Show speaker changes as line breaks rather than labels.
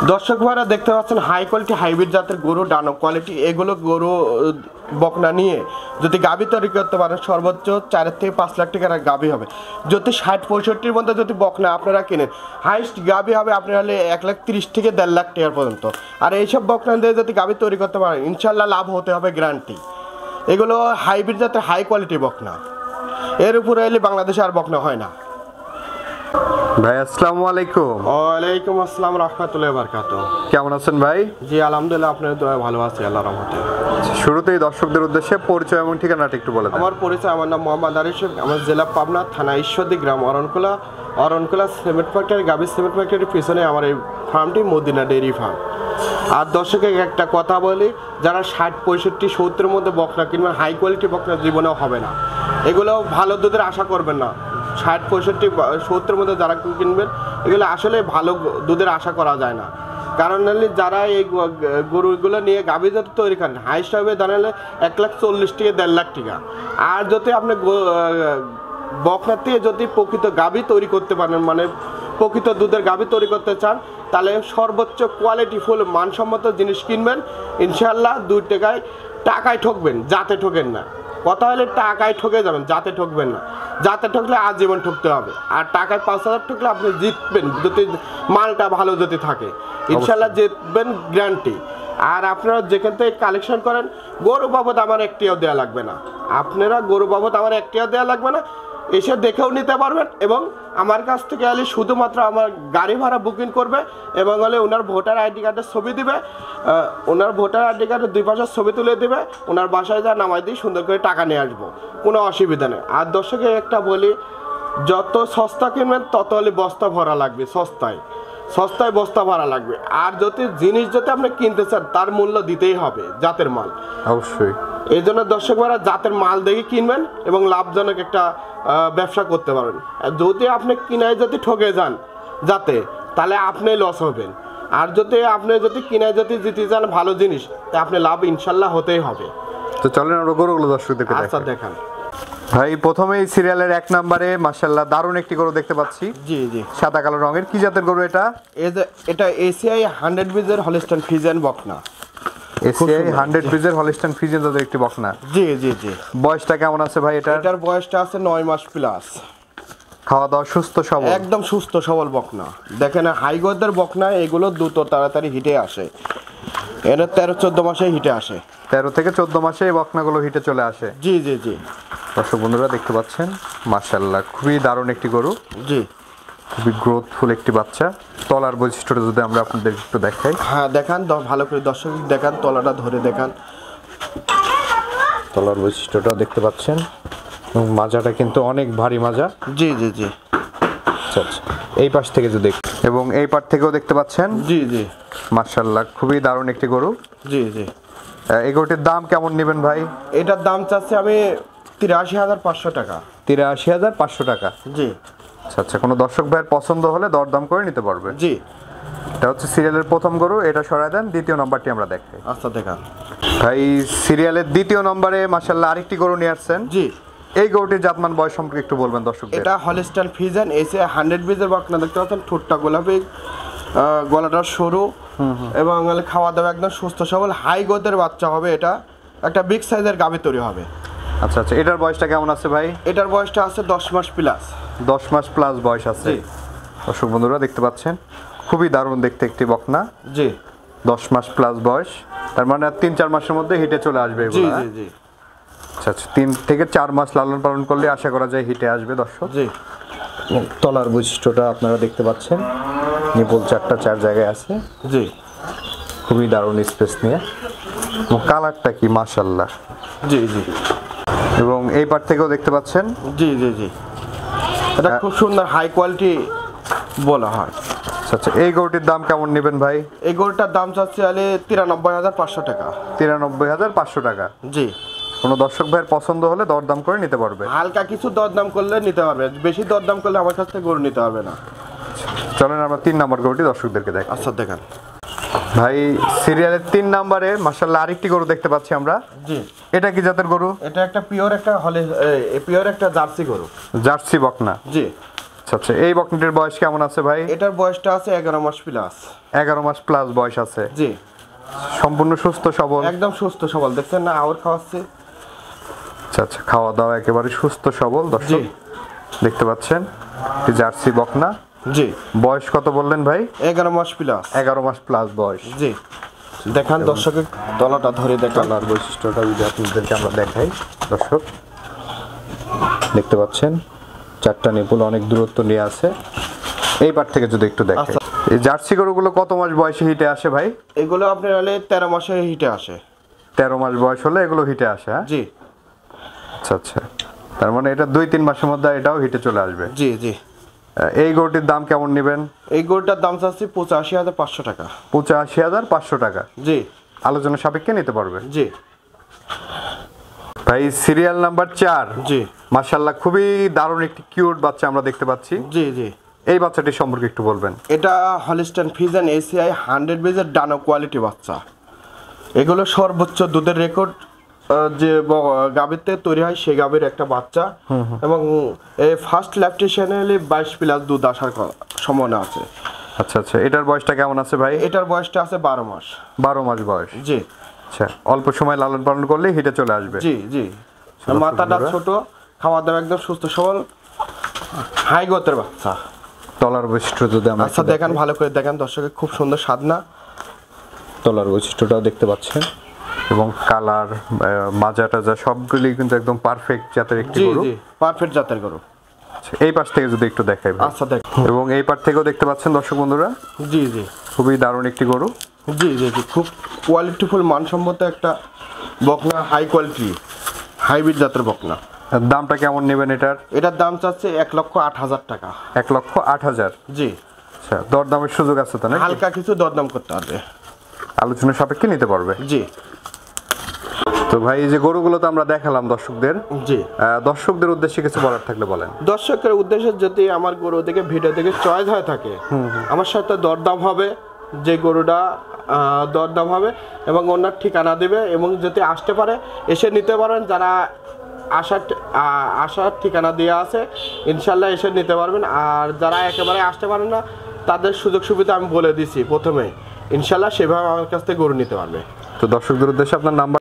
দর্শক ভাইরা দেখতে পাচ্ছেন হাই কোয়ালিটি হাইব্রিড জাতের গরু ডানো কোয়ালিটি এগুলো গরু বকনা নিয়ে যদি গাভী তৈরি করতে পারেন সর্বোচ্চ 4 থেকে 5 লাখ টাকার গাভী হবে। যদি 60-65-র মধ্যে যদি বকনা আপনারা কেনেন হাইস্ট গাভী হবে আপনার হলে 1,30,000 থেকে 1.5 লাখ টাকা পর্যন্ত। আর এইসব বকনা দিয়ে যদি গাভী তৈরি করতে পারেন ইনশাল্লাহ লাভ হতে হবে গ্যারান্টি। এগুলো হাইব্রিড জাতের হাই কোয়ালিটি বকনা, এর উপরে এলে বাংলাদেশে আর বকনা হয় না।
ভাই আসসালামু আলাইকুম।
ওয়ালাইকুম আসসালাম রাহমাতুল্লাহি ওয়া বারাকাতুহু।
কেমন আছেন ভাই?
জি আলহামদুলিল্লাহ, আপনার দোয়ায় ভালো আছি আল্লাহর রহমতে।
শুরুতেই দর্শকদের উদ্দেশ্যে পরিচয় এবং ঠিকানাটা একটু বলে দেন।
আমার পরিচয়, আমার নাম মোহাম্মদ আরিফ, আমার জেলা পাবনা, থানা ঈশ্বরদী, গ্রাম অরণকুলা সিমেন্ট ফ্যাক্টরি, গাভী সিমেন্ট ফ্যাক্টরির পিছনে আমার এই ফার্মটি মদিনা ডেইরি ফার্ম। আর দর্শকে একটা কথা বলি, যারা 60-65-70-র মধ্যে বকনা কিনবেন হাই কোয়ালিটি বকনা জীবনেও হবে না। এগুলো ভালো দুধের আশা করবেন না। 60-65-70-র মধ্যে যারা কিনবেন এগুলো আসলে ভালো দুধের আশা করা যায় না। কারণ যারা এই গরুগুলো নিয়ে গাভী জাত তৈরি করেন হাইস্ট হবে জানালে 1,40,000 থেকে 1.5 লাখ টাকা। আর যদি আপনি বকনা থেকে যদি প্রকৃত গাভী তৈরি করতে পারেন, মানে প্রকৃত দুধের গাভী তৈরি করতে চান, তাহলে সর্বোচ্চ কোয়ালিটি ফুল মানসম্মত জিনিস কিনবেন। ইনশাল্লাহ 2 টাকায় ঠকবেন, যাতে ঠকেন না। কথা হলে টাকায় ঠকে যাবেন, যাতে ঠকবেন না। যাতে ঠকলে আজীবন ঠকতে হবে। আর টাকায় 5,000 ঠকলে আপনি জিতবেন যদি মালটা ভালো যদি থাকে, ইনশাল্লাহ জিতবেন গ্যারান্টি। আর আপনারা যেখান থেকে কালেকশন করেন গরু বাবদ আমার একটিও দেওয়া লাগবে না। আপনারা গরু বাবদ আমার একটিও দেওয়া লাগবে না, এসে দেখেও নিতে পারবেন। এবং আমার কাছ থেকে এলে শুধুমাত্র আমার গাড়ি ভাড়া বুকিং করবে এবং হলে ওনার ভোটার আইডি কার্ডের ছবি দিবে, ওনার ভোটার আইডি কার্ডের 2 পাশের ছবি তুলে দেবে, ওনার বাসায় যা নামাই দিয়ে সুন্দর করে টাকা নিয়ে আসবো, কোনো অসুবিধা নেই। আর দর্শকে একটা বলি, যত সস্তা কিনবেন তত হলে বস্তা ভরা লাগবে, সস্তায় বস্তা ভরা লাগবে। আর যদি জিনিস যদি আপনি কিনতে চান তার মূল্য দিতেই হবে, জাতের মাল
অবশ্যই।
এই জন্য দর্শক ভাইরা জাতের মাল দেখে কিনবেন এবং লাভজনক একটা ব্যবসা করতে পারবেন। যদি আপনি কিনায় যদি ঠকে যান যাতে, তাহলে আপনি লস হবেন। আর যদি আপনি কিনায় যদি জিতে যান ভালো জিনিস, তা আপনি লাভ ইনশাল্লাহ হতেই হবে।
তো চলেন আমরা গরুগুলো দর্শকদেরকে
আচ্ছা দেখান।
ভাই প্রথমেই সিরিয়ালের 1 নম্বরে মাশাআল্লাহ দারুণ একটি গরু দেখতে পাচ্ছি।
জি জি,
সাদা কালো রঙের। কি জাতের গরু এটা?
এটা এসিআই 100 বিজের হলিস্টাইন ফ্রিজিয়ান বকনা।
এসিআই 100 বিজের হলিস্টাইন ফ্রিজিয়ান জাতের একটি বকনা।
জি জি জি।
বয়সটা কেমন আছে ভাই এটা?
এটার বয়সটা আছে 9 মাস প্লাস।
খাওয়া দাওয়া সুস্থ সবল?
একদম সুস্থ সবল বকনা। দেখেন হাই গদের বকনা এগুলো দ্রুত তাড়াতাড়ি হিটে আসে। এর 13-14 মাসে হিটে আসে।
13 থেকে 14 মাসে এই বকনাগুলো হিটে চলে আসে।
জি জি জি।
দর্শক বন্ধুরা দেখতে পাচ্ছেন মাশাআল্লাহ খুবই দারুণ একটি গরু।
জি,
খুবই গ্রোথফুল একটি বাচ্চা। তলার বৈশিষ্ট্যটা যদি আমরা আপনাদের একটু দেখাই।
হ্যাঁ দেখান, ভালো করে দর্শক দেখান, তলাটা ধরে দেখান।
তলার বৈশিষ্ট্যটা দেখতে পাচ্ছেন এবং মাজাটা কিন্তু অনেক ভারী মাজা।
জি জি জি।
আচ্ছা, এই পাশ থেকে যদি এবং এই পাশ থেকেও দেখতে পাচ্ছেন।
জি জি।
মাশাআল্লাহ খুবই দারুণ একটি গরু।
জি জি।
এই গরুটির দাম কেমন নেবেন ভাই?
এটার দাম চাচ্ছি আমি 83,500 টাকা।
83,500 টাকা।
জি।
আচ্ছা, কোনো দর্শক ভাইয়ের পছন্দ হলে দরদাম করে নিতে পারবে।
জি।
এটা হচ্ছে সিরিয়ালের প্রথম গরু, এটা সরায় দেন। দ্বিতীয় নম্বরটি আমরা দেখাই।
আচ্ছা দেখান।
ভাই সিরিয়ালের দ্বিতীয় নম্বরে মাশাআল্লাহ আরেকটি গরু নিয়ে আসছেন।
জি।
এই গরুটির জাতমান বয়স সম্পর্কে একটু বলবেন দর্শকদের।
এটা হলিস্টাইন ফ্রিজিয়ান এসিআই 100 বিজের বকনা। দেখতে পাচ্ছেন ঠোঁটটা গোলাপি, গলাটা সরু এবং খাওয়া দাওয়া একদম সুস্থ সবল হাই গদের বাচ্চা হবে। এটা একটা বিগ সাইজের গাভী তৈরি হবে।
আচ্ছা, এটার বয়সটা কেমন আছে ভাই?
এটার বয়সটা আছে 10 মাস প্লাস।
10 মাস প্লাস বয়স আছে।
জি।
দর্শক বন্ধুরা দেখতে পাচ্ছেন খুবই দারুণ দেখতে একটি বকনা।
জি।
10 মাস প্লাস বয়স, তার মানে 3-4 মাসের মধ্যে হিটে চলে আসবে
জি
এগুলো।
জি জি।
আচ্ছা, 3 থেকে 4 মাস লালন পালন করলে আশা করা যায় হিটে আসবে দর্শক।
জি।
তলার বৈশিষ্ট্যটা আপনারা দেখতে পাচ্ছেন, নিপল 4 জায়গায় আছে।
জি।
খুবই দারুণ স্পেস নিয়ে। এবং কালারটা কি মাশাআল্লাহ।
জি জি।
এবং এই পার থেকেও দেখতে পাচ্ছেন।
জি জি জি। এটা খুব সুন্দর হাই কোয়ালিটি বলা হয়।
আচ্ছা, এই গরুটির দাম কেমন নেবেন ভাই?
এই গরুটার দাম চাচ্ছে 93,500 টাকা।
93,500 টাকা।
জি।
কোনো দর্শক ভাইয়ের পছন্দ হলে দরদাম করে নিতে পারবে।
হালকা কিছু দরদাম করলে নিতে পারবে, বেশি দরদাম করলে আমার কাছ থেকে গরু নিতে পারবে না।
চলেন আমরা 3 নম্বর গরুটি দর্শকদেরকে দেখাই।
আচ্ছা দেখান।
ভাই সিরিয়ালের 3 নম্বরে মাশাআল্লাহ আরেকটি গরু দেখতে পাচ্ছি আমরা।
জি।
এটা কি জাতের গরু?
এটা একটা পিওর একটা জার্সি গরু।
জার্সি বকনা।
জি।
আচ্ছা আচ্ছা, এই বকনাটির বয়স কেমন আছে ভাই?
এটার বয়সটা আছে 11 মাস প্লাস।
11 মাস প্লাস বয়স আছে।
জি,
সম্পূর্ণ সুস্থ সবল?
একদম সুস্থ সবল, দেখছেন না আওয়ার খাওয়াচ্ছে।
আচ্ছা আচ্ছা, খাওয়া দাওয়া একেবারে সুস্থ সবল দর্শক
জি
দেখতে পাচ্ছেন। একটি জার্সি বকনা।
জি,
বয়স কত বললেন ভাই?
11 মাস প্লাস।
11 মাস প্লাস বয়স।
জি, দেখান দর্শকের তলাটা ধরে দেখান।
তলার বৈশিষ্ট্যটা যদি আপনাদেরকে আমরা দেখাই দর্শক, দেখতে পাচ্ছেন চারটা নিপুল অনেক দূরত্ব নিয়ে আছে। এই পার থেকে যদি একটু দেখাই,
আচ্ছা।
এই জার্সি গরুগুলো কত মাস বয়সে হিটে আসে ভাই?
এগুলো আপনার হলে 13 মাসে হিটে আসে।
13 মাস বয়স হলে এগুলো হিটে আসে? হ্যাঁ,
জি
আচ্ছা আচ্ছা, তার মানে এটা 2-3 মাসের মধ্যে এটাও হিটে চলে আসবে।
জি জি।
এই গরুটির দাম কেমন নেবেন?
এই গরুটার দাম চাচ্ছি 85,500 টাকা।
85,500 টাকা।
জি,
আলোচনা সাপেক্ষে নিতে পারবে।
জি
ভাই সিরিয়াল নাম্বার 4।
জি
মাশাআল্লাহ, খুবই দারুণ একটি কিউট বাচ্চা আমরা দেখতে পাচ্ছি।
জি জি।
এই বাচ্চাটির সম্পর্কে একটু বলবেন।
এটা হলিস্টাইন ফ্রিজিয়ান এসিআই 100 বেজের ডানো কোয়ালিটি বাচ্চা। এগুলো সর্বোচ্চ দুধের রেকর্ড যে গাভীর থেকে তৈরি হয় সেই গাভীর একটা বাচ্চা, এবং এই ফার্স্ট ল্যাকটেশনে 22 প্লাস দুধ আসার সম্ভাবনা আছে।
আচ্ছা আচ্ছা, এটার বয়সটা কেমন আছে ভাই?
এটার বয়সটা আছে 12 মাস।
12 মাস বয়স।
জি
আচ্ছা, অল্প সময় লালন পালন করলে হিটে চলে আসবে।
জি জি। মাথাটা ছোট, খাওয়া দাওয়া একদম সুস্থ সবল, হাই গোতের বাচ্চা।
তলার বৈশিষ্ট্য যদি আমরা
আচ্ছা দেখেন, ভালো করে দেখেন দর্শকের, খুব সুন্দর সাদনা।
তলার বৈশিষ্ট্যটাও দেখতে পাচ্ছেন, এবং কালার মাজাটা যা সবগুলি কিন্তু একদম পারফেক্ট জাতের একটি
জি
গরু।
জি, পারফেক্ট জাতের গরু।
আচ্ছা, এই পাশ থেকে যদি একটু দেখাই ভাই।
আচ্ছা দেখ।
এবং এই পাশ থেকেও দেখতে পাচ্ছেন দর্শক বন্ধুরা,
জি জি
খুবই দারুণ একটি গরু।
জি জি জি, খুব কোয়ালিটিফুল মানসম্মত একটা বকনা, হাই কোয়ালিটি হাইব্রিড জাতের বকনা।
দামটা কেমন নেবেন এটার?
এটার দাম চাচ্ছে 1,08,000 টাকা।
1,08,000।
জি,
আচ্ছা, দরদামের সুযোগ আছে তো না?
হালকা কিছু দরদাম করতে হবে।
আলোচনা সাপেক্ষে নিতে পারবে।
জি
তো ভাই, এই যে গরুগুলো তো আমরা দেখালাম দর্শকদের,
জি।
দর্শকদের উদ্দেশ্যে কিছু বলার থাকলে বলেন।
দর্শকের উদ্দেশ্যে যদি আমার গরু থেকে ভিডিও থেকে চয়েস হয়ে থাকে, আমার সাথে দরদাম হবে, যে গরুটা দরদাম হবে এবং ওনার ঠিকানা দেবে, এবং যদি আসতে পারে এসে নিতে পারেন। যারা আসার ঠিকানা দেওয়া আছে, ইনশাল্লাহ এসে নিতে পারবেন। আর যারা একেবারে আসতে পারেন না, তাদের সুযোগ সুবিধা আমি বলে দিছি প্রথমে, ইনশাল্লাহ সেভাবে আমার কাছ থেকে গরু নিতে পারবে।
তো দর্শকদের উদ্দেশ্যে আপনার নাম্বার